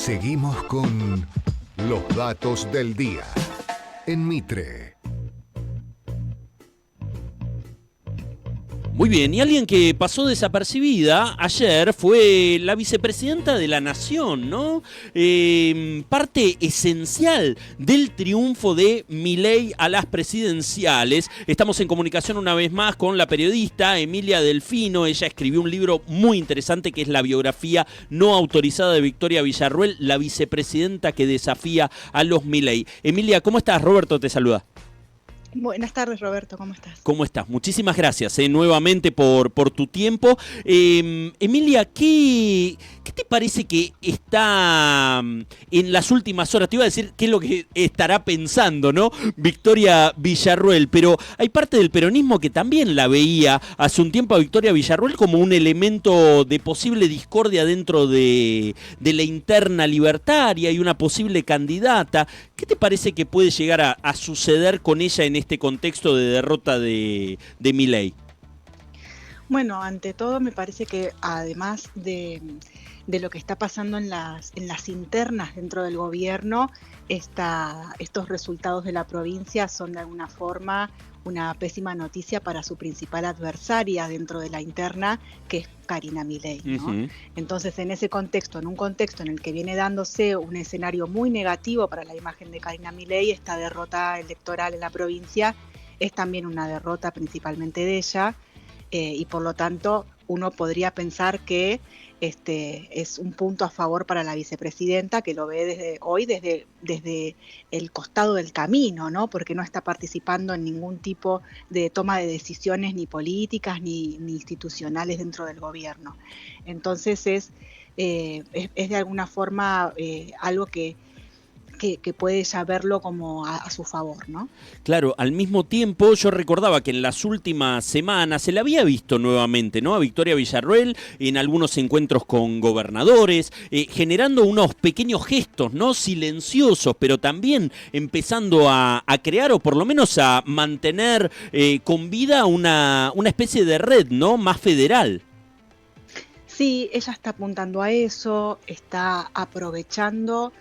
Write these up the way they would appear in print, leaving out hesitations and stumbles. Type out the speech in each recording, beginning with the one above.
Seguimos con los datos del día en Mitre. Muy bien, y alguien que pasó desapercibida ayer fue la vicepresidenta de la Nación, ¿no? Parte esencial del triunfo de Milei a las presidenciales. Estamos en comunicación una vez más con la periodista Emilia Delfino. Ella escribió un libro muy interesante que es la biografía no autorizada de Victoria Villarruel, la vicepresidenta que desafía a los Milei. Emilia, ¿cómo estás? Roberto te saluda. Buenas tardes, Roberto, ¿cómo estás? ¿Cómo estás? Muchísimas gracias nuevamente por tu tiempo. Emilia, ¿qué te parece que está en las últimas horas? Te iba a decir qué es lo que estará pensando, ¿no? Victoria Villarruel, pero hay parte del peronismo que también la veía hace un tiempo a Victoria Villarruel como un elemento de posible discordia dentro de la interna libertaria y una posible candidata. ¿Qué te parece que puede llegar a suceder con ella en este contexto de derrota de Milei? Bueno, ante todo me parece que además de lo que está pasando en las internas dentro del gobierno, estos resultados de la provincia son de alguna forma una pésima noticia para su principal adversaria dentro de la interna, que es Karina Milei, ¿no? Uh-huh. Entonces, en ese contexto, en un contexto en el que viene dándose un escenario muy negativo para la imagen de Karina Milei, esta derrota electoral en la provincia es también una derrota principalmente de ella, y por lo tanto uno podría pensar que es un punto a favor para la vicepresidenta, que lo ve desde el costado del camino, ¿no? Porque no está participando en ningún tipo de toma de decisiones ni políticas ni institucionales dentro del gobierno. Entonces es de alguna forma algo que puede ya verlo como a su favor, ¿no? Claro, al mismo tiempo yo recordaba que en las últimas semanas se la había visto nuevamente, ¿no? A Victoria Villarruel en algunos encuentros con gobernadores, generando unos pequeños gestos, ¿no? Silenciosos, pero también empezando a crear o por lo menos a mantener con vida una especie de red, ¿no? Más federal. Sí, ella está apuntando a eso, está aprovechando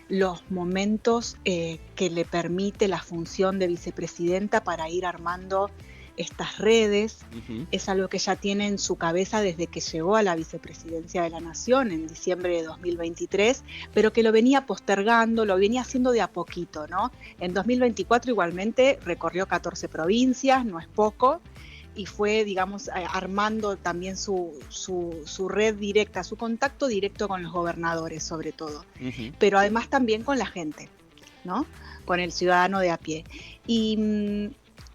los momentos que le permite la función de vicepresidenta para ir armando estas redes. Uh-huh. Es algo que ella tiene en su cabeza desde que llegó a la vicepresidencia de la Nación en diciembre de 2023, pero que lo venía postergando, lo venía haciendo de a poquito, ¿no? En 2024 igualmente recorrió 14 provincias, no es poco, y fue, digamos, armando también su red directa, su contacto directo con los gobernadores sobre todo, uh-huh. Pero además también con la gente, ¿no? Con el ciudadano de a pie. Y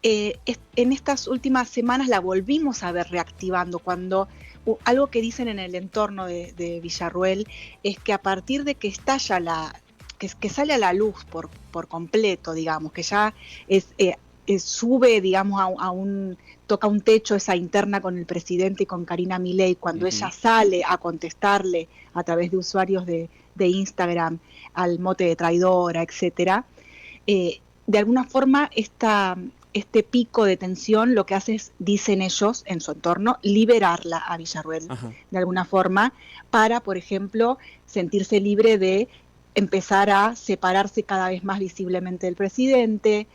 en estas últimas semanas la volvimos a ver reactivando cuando algo que dicen en el entorno de Villarruel es que a partir de que estalla que sale a la luz por completo, digamos, que ya sube, digamos, toca un techo esa interna con el presidente y con Karina Milei, cuando uh-huh. Ella sale a contestarle a través de usuarios de Instagram al mote de traidora, etcétera, de alguna forma este pico de tensión lo que hace es, dicen ellos en su entorno, liberarla a Villarruel, uh-huh. De alguna forma, para, por ejemplo, sentirse libre de empezar a separarse cada vez más visiblemente del presidente,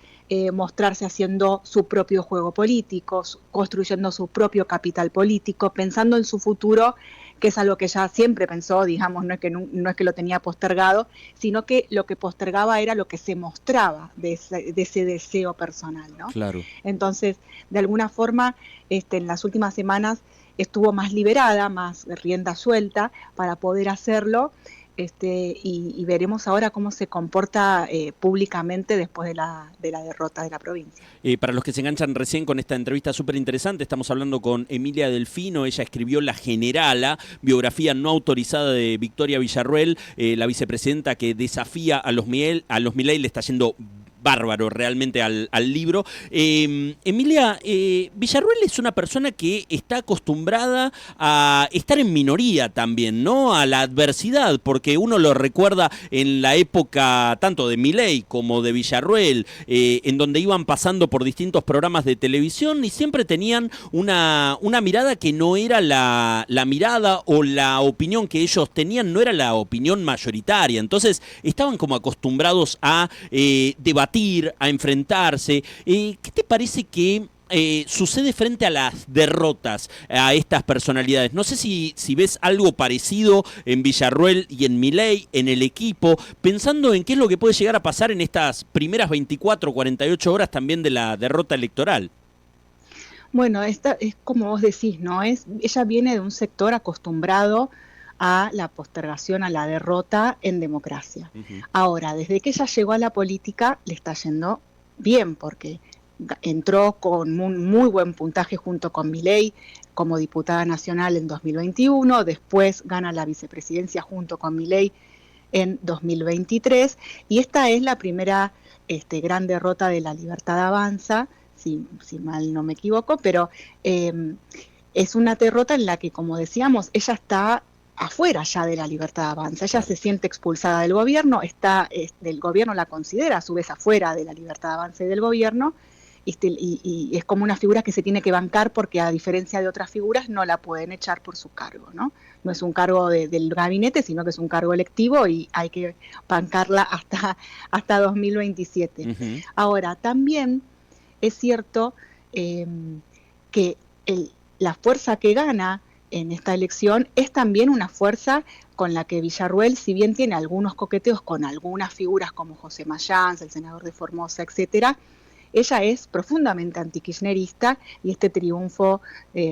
mostrarse haciendo su propio juego político, construyendo su propio capital político, pensando en su futuro, que es algo que ella siempre pensó, digamos, no es que lo tenía postergado, sino que lo que postergaba era lo que se mostraba de ese deseo personal, ¿no? Claro. Entonces, de alguna forma, en las últimas semanas estuvo más liberada, más rienda suelta para poder hacerlo. Y veremos ahora cómo se comporta públicamente después de la derrota de la provincia. Para los que se enganchan recién con esta entrevista súper interesante, estamos hablando con Emilia Delfino. Ella escribió La Generala, biografía no autorizada de Victoria Villarruel, la vicepresidenta que desafía a los Milei. Le está yendo bárbaro realmente al libro. Emilia, Villarruel es una persona que está acostumbrada a estar en minoría también, ¿no? A la adversidad, porque uno lo recuerda en la época tanto de Milei como de Villarruel, en donde iban pasando por distintos programas de televisión y siempre tenían una mirada que no era la mirada o la opinión que ellos tenían, no era la opinión mayoritaria. Entonces estaban como acostumbrados a debatir, a enfrentarse. ¿Qué te parece que sucede frente a las derrotas a estas personalidades? No sé si ves algo parecido en Villarruel y en Milei, en el equipo, pensando en qué es lo que puede llegar a pasar en estas primeras 24 o 48 horas también de la derrota electoral. Bueno, esta es como vos decís, ¿no? Ella viene de un sector acostumbrado a la postergación, a la derrota en democracia. Ahora, desde que ella llegó a la política, le está yendo bien, porque entró con un muy buen puntaje junto con Milei como diputada nacional en 2021, después gana la vicepresidencia junto con Milei en 2023, y esta es la primera gran derrota de La Libertad Avanza, si mal no me equivoco, pero es una derrota en la que, como decíamos, ella está afuera ya de La Libertad Avanza, ella se siente expulsada del gobierno, del gobierno la considera a su vez afuera de La Libertad Avanza y del gobierno, y es como una figura que se tiene que bancar porque, a diferencia de otras figuras, no la pueden echar por su cargo, ¿no? No es un cargo del gabinete, sino que es un cargo electivo y hay que bancarla hasta 2027. Ahora, también es cierto que la fuerza que gana en esta elección es también una fuerza con la que Villarruel, si bien tiene algunos coqueteos con algunas figuras como José Mayans, el senador de Formosa, etcétera, ella es profundamente antikirchnerista, y este triunfo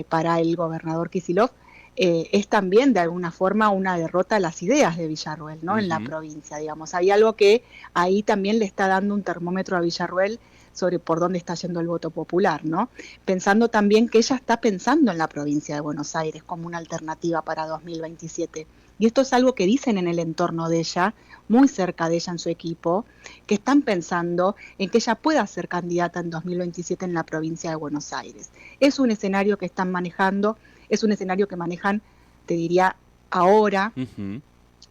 para el gobernador Kicillof es también de alguna forma una derrota a las ideas de Villarruel, ¿no? En la provincia, digamos. Hay algo que ahí también le está dando un termómetro a Villarruel sobre por dónde está yendo el voto popular, ¿no? Pensando también que ella está pensando en la provincia de Buenos Aires como una alternativa para 2027. Y esto es algo que dicen en el entorno de ella, muy cerca de ella en su equipo, que están pensando en que ella pueda ser candidata en 2027 en la provincia de Buenos Aires. Es un escenario que están manejando, es un escenario que manejan, te diría, ahora.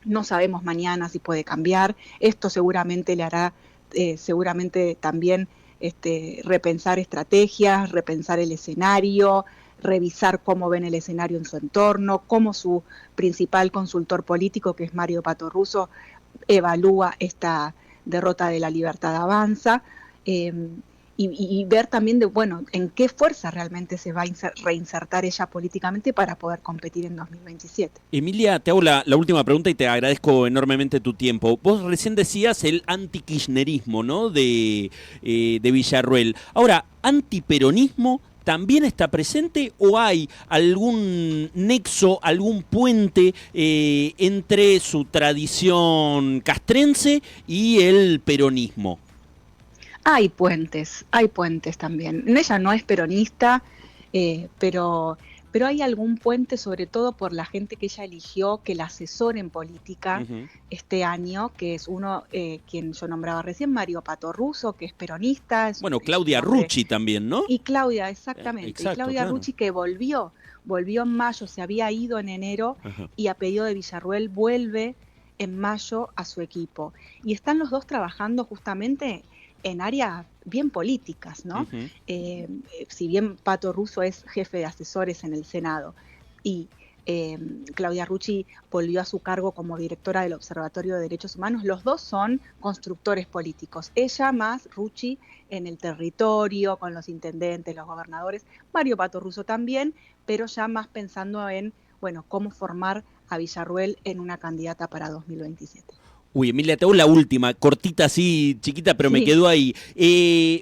No sabemos mañana si puede cambiar. Esto seguramente le hará, seguramente también repensar estrategias, repensar el escenario, revisar cómo ven el escenario en su entorno, cómo su principal consultor político, que es Mario Pato Russo, evalúa esta derrota de La Libertad Avanza, y ver también en qué fuerza realmente se va a reinsertar ella políticamente para poder competir en 2027. Emilia, te hago la última pregunta y te agradezco enormemente tu tiempo. Vos recién decías el antikirchnerismo, ¿no? de Villarruel. Ahora, ¿antiperonismo también está presente o hay algún nexo, algún puente entre su tradición castrense y el peronismo? Hay puentes también. Ella no es peronista, pero hay algún puente, sobre todo por la gente que ella eligió que la asesore en política este año, que es uno, quien yo nombraba recién, Mario Pato Russo, que es peronista. Bueno, Claudia Rucci también, ¿no? Y Claudia, exactamente. Exacto, y Claudia claro. Rucci, que volvió en mayo, se había ido en enero, y a pedido de Villarruel vuelve en mayo a su equipo. Y están los dos trabajando justamente en áreas bien políticas, ¿no? Si bien Pato Russo es jefe de asesores en el Senado y Claudia Rucci volvió a su cargo como directora del Observatorio de Derechos Humanos, los dos son constructores políticos. Ella más Rucci en el territorio, con los intendentes, los gobernadores, Mario Pato Russo también, pero ya más pensando en, cómo formar a Villarruel en una candidata para 2027. Uy, Emilia, te hago la última, cortita así, chiquita, pero me quedó ahí.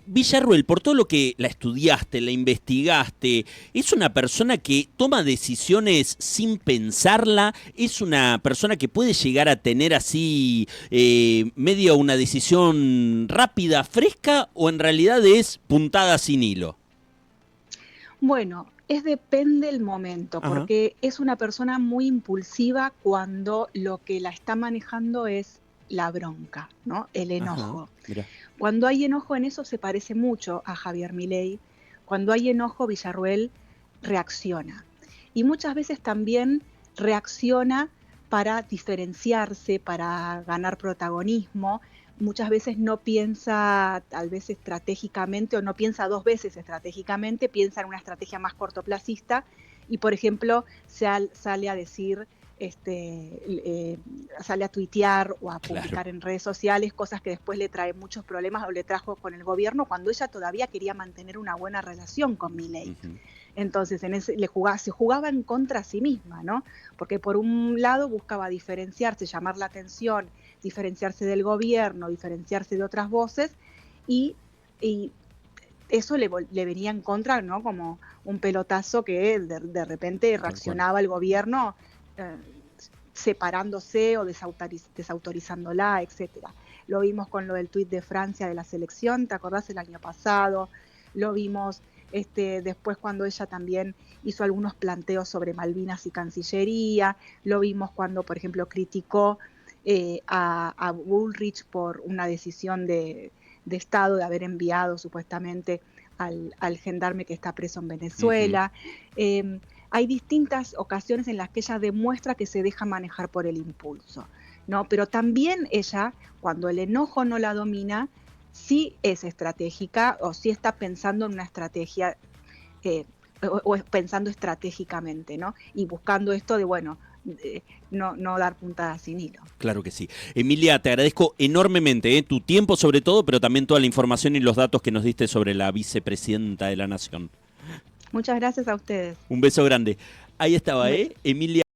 Villarruel, por todo lo que la estudiaste, la investigaste, ¿es una persona que toma decisiones sin pensarla? ¿Es una persona que puede llegar a tener así medio una decisión rápida, fresca, o en realidad es puntada sin hilo? Bueno, depende el momento, porque es una persona muy impulsiva cuando lo que la está manejando es la bronca, ¿no? El enojo. Ajá, mirá. Cuando hay enojo en eso se parece mucho a Javier Milei. Cuando hay enojo, Villarroel reacciona. Y muchas veces también reacciona para diferenciarse, para ganar protagonismo. Muchas veces no piensa tal vez estratégicamente o no piensa dos veces estratégicamente, piensa en una estrategia más cortoplacista y, por ejemplo, sale a decir, sale a tuitear o a publicar Claro. en redes sociales cosas que después le traen muchos problemas o le trajo con el gobierno cuando ella todavía quería mantener una buena relación con Milei. Ujú. Entonces se jugaba en contra a sí misma, ¿no? Porque por un lado buscaba diferenciarse, llamar la atención, diferenciarse del gobierno, diferenciarse de otras voces y, y eso le venía en contra, ¿no? Como un pelotazo que de repente Tal cual. reaccionaba el gobierno eh, separándose o desautorizándola, etcétera. Lo vimos con lo del tuit de Francia de la selección, ¿te acordás? El año pasado. Lo vimos después cuando ella también hizo algunos planteos sobre Malvinas y Cancillería. Lo vimos cuando, por ejemplo, criticó a Bullrich por una decisión de Estado de haber enviado supuestamente al gendarme que está preso en Ujú. Venezuela. Hay distintas ocasiones en las que ella demuestra que se deja manejar por el impulso, ¿no? Pero también ella, cuando el enojo no la domina, sí es estratégica o sí está pensando en una estrategia eh, o pensando estratégicamente, ¿no? Y buscando esto de, bueno, no dar puntadas sin hilo. Claro que sí. Emilia, te agradezco enormemente, tu tiempo sobre todo, pero también toda la información y los datos que nos diste sobre la vicepresidenta de la Nación. Muchas gracias a ustedes. Un beso grande. Ahí estaba, Un beso. Emilia.